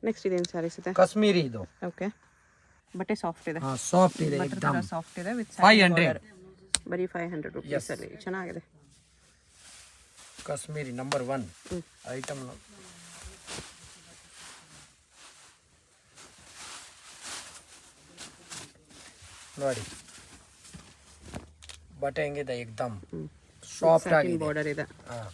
ನೆಕ್ಸ್ಟ್ ಇದೇನು ಸ್ಯಾರೀಸ್ ಇದೆ? ಕಾಶ್ಮೀರಿ ಇದು. ಓಕೆ. ಬಟ್ಟೆ ಸಾಫ್ಟ್ ಇದೆ. ಸಾಫ್ಟ್ ಇದೆ ಎಕ್ದಮ್. ಸಾಫ್ಟ್ ಇದೆ ವಿತ್ 500. ಬರೀ 500 ರೂಪೀಸ್ ಅಲ್ಲಿ ಚೆನ್ನಾಗಿದೆ. Kashmiri number 1 item. ನೋಡಿ ಬಟ್ಟೆ ಹೆಂಗಿದೆ, ಎಕ್ದಮ್ ಸಾಫ್ಟ್ ಆಗಿದೆ. ಬಾರ್ಡರ್ ಇದೆ. ಹಾಂ,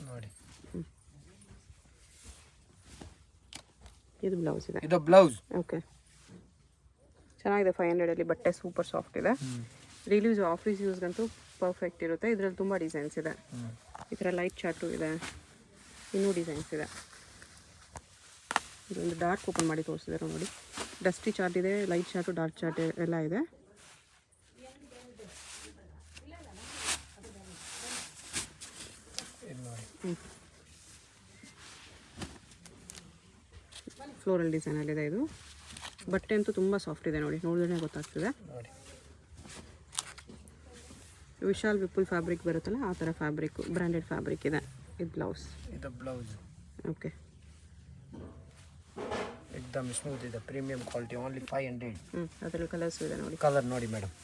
ನೋಡಿ ಇದು ಬ್ಲೌಸ್ ಇದೆ. ಇದು ಬ್ಲೌಸ್. ಓಕೆ. ಚೆನ್ನಾಗಿದೆ. 500 ಅಲ್ಲಿ ಬಟ್ಟೆ ಸೂಪರ್ ಸಾಫ್ಟ್ ಇದೆ. ರಿಲೀಸ್ ಆಫೀಸ್ ಯೂಸ್ಗಂತೂ ಪರ್ಫೆಕ್ಟ್ ಇರುತ್ತೆ. ಇದರಲ್ಲಿ ತುಂಬ ಡಿಸೈನ್ಸ್ ಇದೆ. ಈ ಥರ ಲೈಟ್ ಚಾರ್ಟು ಇದೆ, ಇನ್ನೂ ಡಿಸೈನ್ಸ್ ಇದೆ. ಇದೊಂದು ಡಾರ್ಕ್ ಓಪನ್ ಮಾಡಿ ತೋರಿಸಿದ್ದಾರೆ ನೋಡಿ. ಡಸ್ಟಿ ಚಾರ್ಟ್ ಇದೆ, ಲೈಟ್ ಚಾರ್ಟು, ಡಾರ್ಕ್ ಚಾರ್ಟ್ ಎಲ್ಲ ಇದೆ. ಫ್ಲೋರಲ್ ಡಿಸೈನಲ್ಲಿದೆ ಇದು. ಬಟ್ಟೆ ಅಂತೂ ತುಂಬ ಸಾಫ್ಟ್ ಇದೆ ನೋಡಿ, ನೋಡಿದ್ರೆ ಗೊತ್ತಾಗ್ತದೆ. ವಿಶಾಲ್ ವಿಪುಲ್ ಫ್ಯಾಬ್ರಿಕ್ ಬರುತ್ತಲ್ಲ ಆ ಥರ ಫ್ಯಾಬ್ರಿಕ್, ಬ್ರ್ಯಾಂಡೆಡ್ ಫ್ಯಾಬ್ರಿಕ್ ಇದೆ. ಇದು ಬ್ಲೌಸ್. ಇದು ಬ್ಲೌಸ್. ಓಕೆ. ಎಕ್ದಮ್ ಸ್ಮೂತ್ ಇದೆ, ಪ್ರೀಮಿಯಂ ಕ್ವಾಲಿಟಿ. ಓನ್ಲಿ 500. ಅದರಲ್ಲಿ ಕಲರ್ಸ್ ಇದೆ ನೋಡಿ. ಕಲರ್ ನೋಡಿ ಮೇಡಮ್.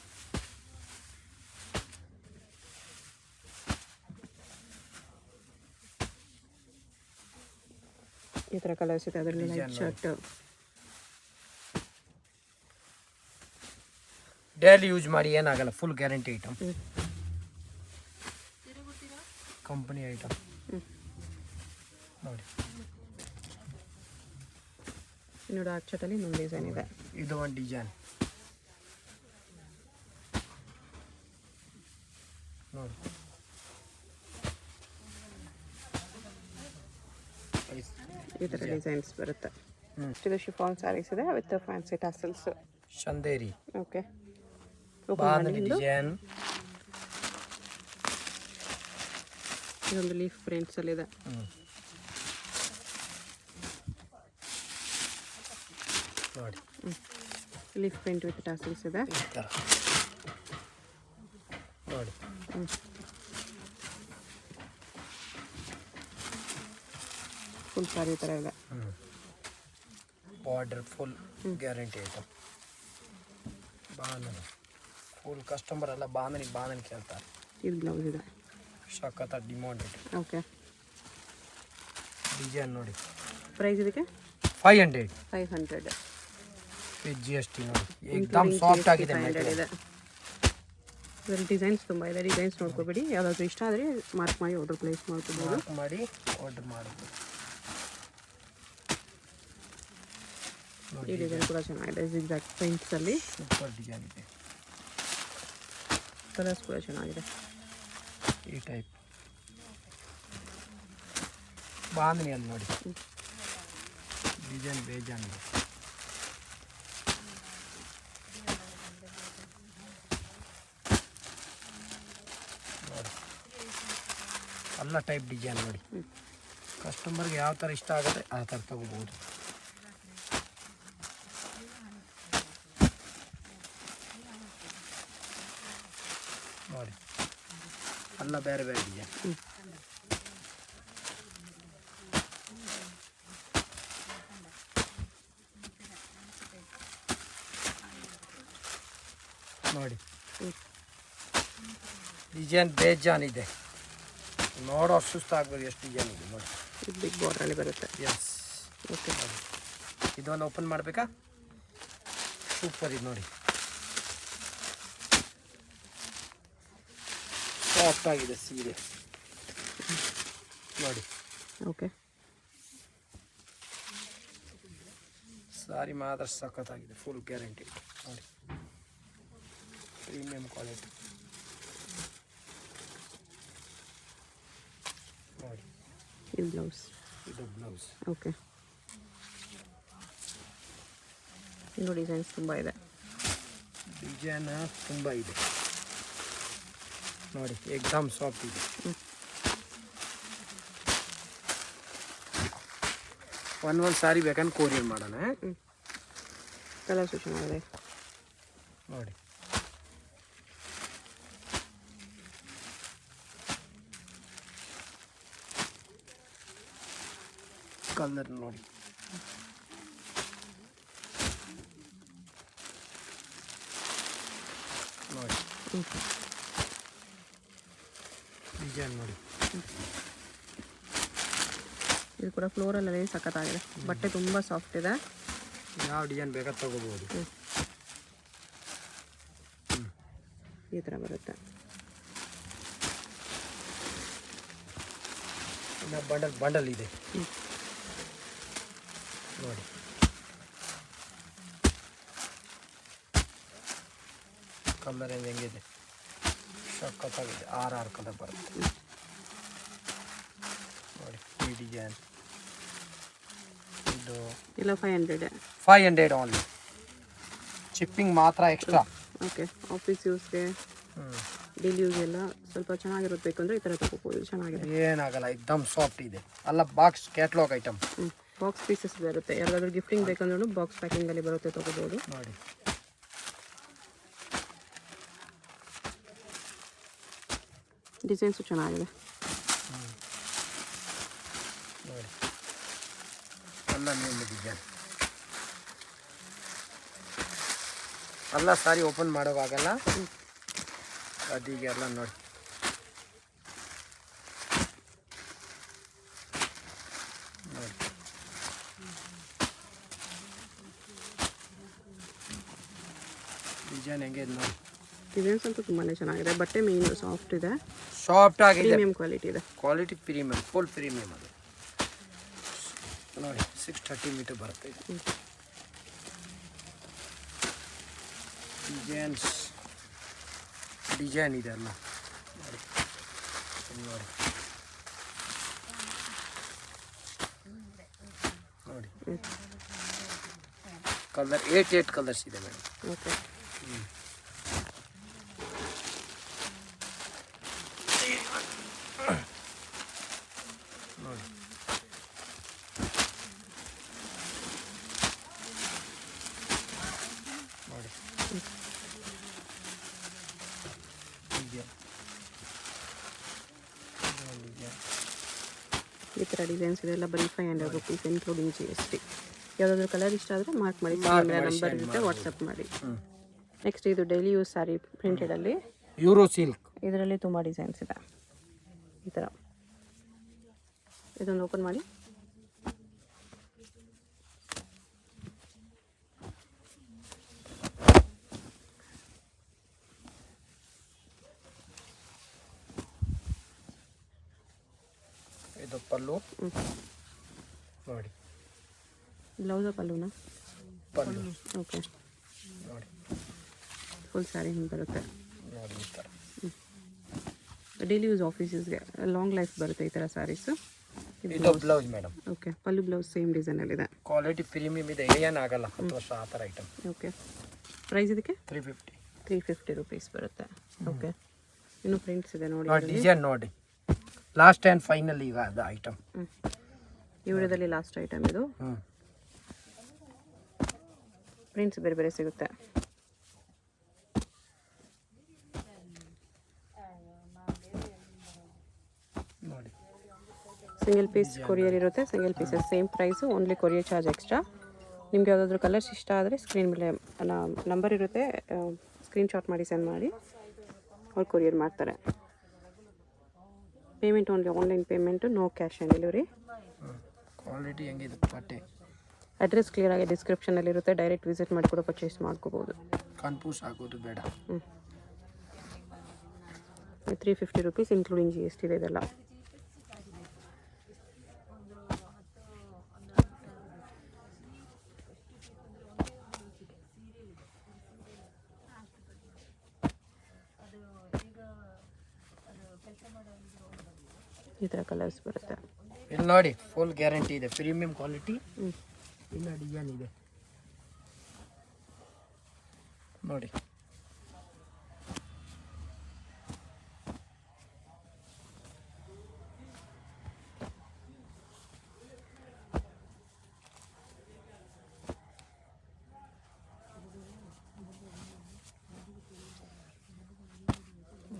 ಈ ಥರ ಕಲರ್ಸ್ ಇದೆ. ಅದರಲ್ಲಿ ಲೈಟ್ ಶರ್ಟ್. ಡೈಲಿ ಯೂಸ್ ಮಾಡಿ ಏನಾಗಲ್ಲ, full guarantee item. Company item ನೋಡಿ. ಇನ್ನು ಡಾರ್ಕ್ ಚಾರ್ಟಲ್ಲಿ ಇನ್ನೊಂದು ಡಿಸೈನ್ ಇದೆ. ಇದು ಒಂದು ಡಿಸೈನ್ ನೋಡಿ. ಈ ಥರ ಡಿಸೈನ್ಸ್ ಬರುತ್ತೆ. ಇದು ಶಿಫಾನ್ ಸ್ಯಾರೀಸ್ ಇದೆ with fancy tassels. Chanderi. Okay. Bandhani design. ಇದೊಂದು ಲೀಫ್ ಪ್ರಿಂಟ್ಸ್ ಅಲ್ಲಿ ಇದೆ. ನೋಡಿ ಲೀಫ್ ಪ್ರಿಂಟ್ ವಿತ್ ಟಾಸಲ್ಸ್ ಇದೆ. ಈ ಥರ ನೋಡಿ. ಫುಲ್ ಸಾರಿ ಥರ ಇದೆ. Border full guarantee item. Bandhani full customer ಎಲ್ಲ ಬಾಂಧನಿ ಕೇಳ್ತಾರೆ. ಇದು ಬ್ಲೌಸ್ ಇದೆ. ಸಖತ್ ಡಿಮಾಂಡೆಡ್. ಓಕೆ. ಡಿಸೈನ್ ನೋಡಿ. ಪ್ರೈಸ್ ಇದಕ್ಕೆ 500 ವಿತ್ ಜಿ ಎಸ್ ಟಿ. ನೋಡಿ ಏಕದಮ್ ಸಾಫ್ಟ್ ಆಗಿದೆ. 500 ಇದೆ. ಇದರಲ್ಲಿ ಡಿಸೈನ್ಸ್ ತುಂಬ ಇದೆ. ಡಿಸೈನ್ಸ್ ನೋಡ್ಕೋಬೇಡಿ, ಯಾವುದಾದ್ರೂ ಇಷ್ಟ ಆದರೆ ಮಾರ್ಕ್ ಮಾಡಿ ಆರ್ಡರ್ ಪ್ಲೇಸ್ ಮಾಡ್ಕೋಬೋದು. ಮಾರ್ಕ್ ಮಾಡಿ ಆರ್ಡರ್ ಮಾಡ್ಬೋದು. ಈ ಡಿಸೈನ್ ಕೂಡ ಚೆನ್ನಾಗಿದೆ. ಜಿಗ್ಜಾಗ್ ಪ್ರಿಂಟ್ಸಲ್ಲಿ ಸೂಪರ್ ಡಿಸೈನ್ ಇದೆ. ಕಲರ್ಸ್ ಕೂಡ ಚೆನ್ನಾಗಿದೆ. ಈ ಟೈಪ್ ಬಾಂಧನಿಯಲ್ಲಿ ನೋಡಿ ಡಿಸೈನ್ ಬೇಜಾನ್ ಇದೆ. ನೋಡಿ ಎಲ್ಲ ಟೈಪ್ ಡಿಸೈನ್ ನೋಡಿ. ಕಸ್ಟಮರ್ಗೆ ಯಾವ ಥರ ಇಷ್ಟ ಆಗುತ್ತೆ ಆ ಥರ ತಗೋಬೋದು. ನೋಡಿ ಎಲ್ಲ ಬೇರೆ ಬೇರೆ ಡಿಸೈನ್. ನೋಡಿ ಡಿಸೈನ್ ಬೇಜಾನ್ ಇದೆ. ನೋಡೋ ಸುಸ್ತಾಗ್ಬೋದು ಎಷ್ಟು ಡಿಸೈನ್ ಇದೆ ನೋಡಿ. ಬಿಗ್ ಬಾರ್ಡ್ರಲ್ಲಿ ಬರುತ್ತೆ. ಎಸ್. ಓಕೆ. ಇದೊಂದು ಓಪನ್ ಮಾಡಬೇಕಾ? ಸೂಪರ್ ಇದು ನೋಡಿ. ಸಾಫ್ಟ್ ಆಗಿದೆ ಸೀರೆ ನೋಡಿ. ಓಕೆ. ಸಾರಿ ಮಾತ್ರ ಸಖತ್ತಾಗಿದೆ. ಫುಲ್ ಗ್ಯಾರಂಟಿ ನೋಡಿ. ಪ್ರೀಮಿಯಂ ಕ್ವಾಲಿಟಿ ನೋಡಿ. ಇದು ಬ್ಲೌಸ್. ಇದು ಬ್ಲೌಸ್. ಓಕೆ. ಇನ್ನು ಡಿಸೈನ್ಸ್ ತುಂಬ ಇದೆ. ಡಿಸೈನ್ ತುಂಬ ಇದೆ ನೋಡಿ. ಏಕದಮ್ ಸಾಫ್ಟ್ ಇದೆ. ಒಂದು ಸಾರಿ ಬೇಕಂದ್ರೆ ಕೊರಿಯರ್ ಮಾಡೋಣ. ಕಲರ್ಸು ಚೆನ್ನಾಗಿದೆ ನೋಡಿ. ಕಲರ್ ನೋಡಿ. ನೋಡಿ ಡಿಸೈನ್ ನೋಡಿ. ಇದು ಕೂಡ ಫ್ಲೋರಲ್ಲೇ ಸಖತ್ತಾಗಿದೆ. ಬಟ್ಟೆ ತುಂಬ ಸಾಫ್ಟ್ ಇದೆ. ಯಾವ ಡಿಸೈನ್ ಬೇಕಾದ್ರೆ ತಗೋಬಹುದು. ಈ ಥರ ಬರುತ್ತೆ. ಇನ್ನು ಬಂಡಲ್ ಇದೆ ನೋಡಿ. ಕಲರ್ ಹೆಂಗಿದೆ ಸಖತ್ತಾಗಿದೆ. 6 ಕಲರ್ ಬರುತ್ತೆ ನೋಡಿ. ಈ ಡಿಸೈನ್ ಇದು ಇಲ್ಲ 500 ಓನ್ಲಿ. ಶಿಪ್ಪಿಂಗ್ ಮಾತ್ರ ಎಕ್ಸ್ಟ್ರಾ. ಓಕೆ. ಆಫೀಸ್ ಯೂಸ್ಗೆ ಡೈಲಿ ಯೂಸ್ ಎಲ್ಲ ಸ್ವಲ್ಪ ಚೆನ್ನಾಗಿರೋದು ಬೇಕು ಅಂದರೆ ಈ ಥರ ತಗೋಬೋದು. ಚೆನ್ನಾಗಿದೆ. ಏನಾಗಲ್ಲ. ಎಕ್ದಮ್ ಸಾಫ್ಟ್ ಇದೆ. ಅಲ್ಲ box catalogue item. Box pieces ಬರುತ್ತೆ. ಯಾರಿಗಾದ್ರೂ ಗಿಫ್ಟಿಂಗ್ ಬೇಕಂದ್ರೂ ಬಾಕ್ಸ್ ಪ್ಯಾಕಿಂಗಲ್ಲಿ ಬರುತ್ತೆ, ತಗೋಬೋದು ನೋಡಿ. ಡಿಸೈನ್ಸು ಚೆನ್ನಾಗಿದೆ ನೋಡಿ. ಎಲ್ಲ ನ್ಯೂ ಡಿಸೈನ್. ಎಲ್ಲ ಸಾರಿ ಓಪನ್ ಮಾಡೋಕ್ಕಾಗಲ್ಲ. ಅದೀಗೆಲ್ಲ ನೋಡಿ. ನೋಡಿ ಡಿಸೈನ್ ಹೆಂಗೆ ನೋಡಿ. ಡಿಸೈನ್ಸ್ ಅಂತೂ ತುಂಬಾ ಚೆನ್ನಾಗಿದೆ. ಬಟ್ಟೆ ಮೇನ್ ಸಾಫ್ಟ್ ಇದೆ, ಸಾಫ್ಟ್ ಆಗಿದೆ, ಪ್ರೀಮಿಯಂ ಕ್ವಾಲಿಟಿ ಇದೆ. ಕ್ವಾಲಿಟಿ ಪ್ರೀಮಿಯಂ, ಫುಲ್ ಪ್ರೀಮಿಯಂ ಅದು ನೋಡಿ. 630 ಮೀಟರ್ ಬರುತ್ತೆ. ಡಿಸೈನ್ ಇದೆ ಅಲ್ಲ ನೋಡಿ. ನೋಡಿ ನೋಡಿ ಕಲರ್ 8 ಕಲರ್ಸ್ ಇದೆ ಮೇಡಮ್. ಓಕೆ. ನೋಡಿ ಈ ಥರ ಡಿಸೈನ್ಸ್ ಇದೆಲ್ಲ ಬರೀ 500 ರುಪೀಸ್ ಇನ್ಕ್ಲೂಡಿಂಗ್ GST. ಯಾವುದಾದ್ರೂ ಕಲರ್ ಇಷ್ಟ ಆದರೆ ಮಾರ್ಕ್ ಮಾಡಿ, ನಂಬರ್ ಇರುತ್ತೆ, ವಾಟ್ಸಪ್ ಮಾಡಿ. ನೆಕ್ಸ್ಟ್ ಇದು ಡೈಲಿ ಯೂಸ್ ಸ್ಯಾರಿ ಪ್ರಿಂಟೆಡಲ್ಲಿ ಯೂರೋ ಸಿಲ್ಕ್. ಇದರಲ್ಲಿ ತುಂಬ ಡಿಸೈನ್ಸ್ ಇದೆ. ಈ ಥರ ಇದೊಂದು ಓಪನ್ ಮಾಡಿ. ಇದು ಪಲ್ಲು ನೋಡಿ, ಬ್ಲೌಸ ಪಲ್ಲುನಾ? ಪಲ್ಲು. ಓಕೆ, ನೋಡಿ ಫುಲ್ ಸ್ಯಾರಿ ಹಿಂಗೆ ಬರುತ್ತೆ. ನೋಡಿ ಈ ಥರ ಡೈಲಿ ಯೂಸ್ ಆಫೀಸಸ್ಗೆ ಲಾಂಗ್ ಲೈಫ್ ಬರುತ್ತೆ ಈ ಥರ ಸ್ಯಾರೀಸು. ಇದು ಬ್ಲೌಸ್ ಮೇಡಮ್. ಓಕೆ, ಪಲ್ಲು ಬ್ಲೌಸ್ ಸೇಮ್ ಡಿಸೈನಲ್ಲಿದೆ. ಕ್ವಾಲಿಟಿ ಪ್ರೀಮಿಯಮ್ ಇದೆ, ಏನಾಗಲ್ಲ 10 ವರ್ಷ ಆ ಥರ ಐಟಮ್. ಓಕೆ, ಪ್ರೈಸ್ ಇದಕ್ಕೆ 350 ರುಪೀಸ್ ಬರುತ್ತೆ. ಓಕೆ, ಇನ್ನು ಪ್ರಿಂಟ್ಸ್ ಇದೆ ನೋಡಿ. ಡಿಸೈನ್ ನೋಡಿ, ಲಾಸ್ಟ್ ಆ್ಯಂಡ್ ಫೈನಲ್ ಈಗ ಅದು ಐಟಮ್. ಈ ವಿಡಿಯೋದಲ್ಲಿ ಲಾಸ್ಟ್ ಐಟಮ್ ಇದು. ಪ್ರಿಂಟ್ಸ್ ಬೇರೆ ಬೇರೆ ಸಿಗುತ್ತೆ. ನೋಡಿ, ಸಿಂಗಲ್ ಪೀಸ್ ಕೊರಿಯರ್ ಇರುತ್ತೆ. Single pieces same price, only courier charge extra. ನಿಮ್ಗೆ ಯಾವುದಾದ್ರೂ ಕಲರ್ಸ್ ಇಷ್ಟ ಆದರೆ ಸ್ಕ್ರೀನ್ ಮೇಲೆ ನಂಬರ್ ಇರುತ್ತೆ, ಸ್ಕ್ರೀನ್ಶಾಟ್ ಮಾಡಿ ಸೆಂಡ್ ಮಾಡಿ, ಅವ್ರು ಕೊರಿಯರ್ ಮಾಡ್ತಾರೆ. Payment only online payment, no cash on delivery. Quality ಹೆಂಗಿದೆ ಬಟ್ಟೆ? ಅಡ್ರೆಸ್ ಕ್ಲಿಯರಾಗಿ ಡಿಸ್ಕ್ರಿಪ್ಷನಲ್ಲಿರುತ್ತೆ, ಡೈರೆಕ್ಟ್ ವಿಸಿಟ್ ಮಾಡಿ ಕೂಡ ಪರ್ಚೇಸ್ ಮಾಡ್ಕೋಬೋದು. ಕನ್ಫ್ಯೂಸ್ ಆಗೋದು ಬೇಡ. 350 ರುಪೀಸ್ ಇನ್ಕ್ಲೂಡಿಂಗ್ GST ಇದೆ ಇದೆಲ್ಲ. ಈ ಥರ ಕಲರ್ಸ್ ಬರುತ್ತೆ. ಇಲ್ಲಿ ನೋಡಿ, ಫುಲ್ ಗ್ಯಾರಂಟಿ ಇದೆ, ಪ್ರೀಮಿಯಂ ಕ್ವಾಲಿಟಿ. ಇಲ್ಲ ಡಿಸೈನ್ ಇದೆ ನೋಡಿ.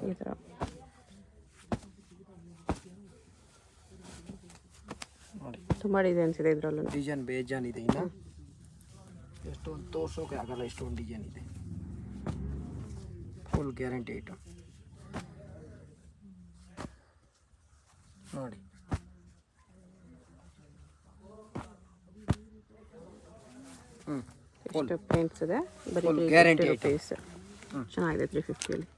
ಈ ಥರ ನೋಡಿ, ತುಂಬ ಡಿಸೈನ್ಸ್ ಇದೆ ಇದರಲ್ಲೂ. ಡಿಸೈನ್ ಬೇಜಾನ್ ಇದೆ, ಇನ್ನು ಎಷ್ಟೊಂದು ತೋರ್ಸೋಕೆ ಆಗಲ್ಲ, ಎಷ್ಟೊಂದು ಡಿಸೈನ್ ಇದೆ. ಫುಲ್ ಗ್ಯಾರಂಟಿ ಐಟಮ್ ನೋಡಿ. ಎಷ್ಟು ಪ್ರಿಂಟ್ಸ್ ಇದೆ, ಬರೀ ಗ್ಯಾರಂಟಿ ರುಪೀಸ್. ಚೆನ್ನಾಗಿದೆ 350ಅಲ್ಲಿ.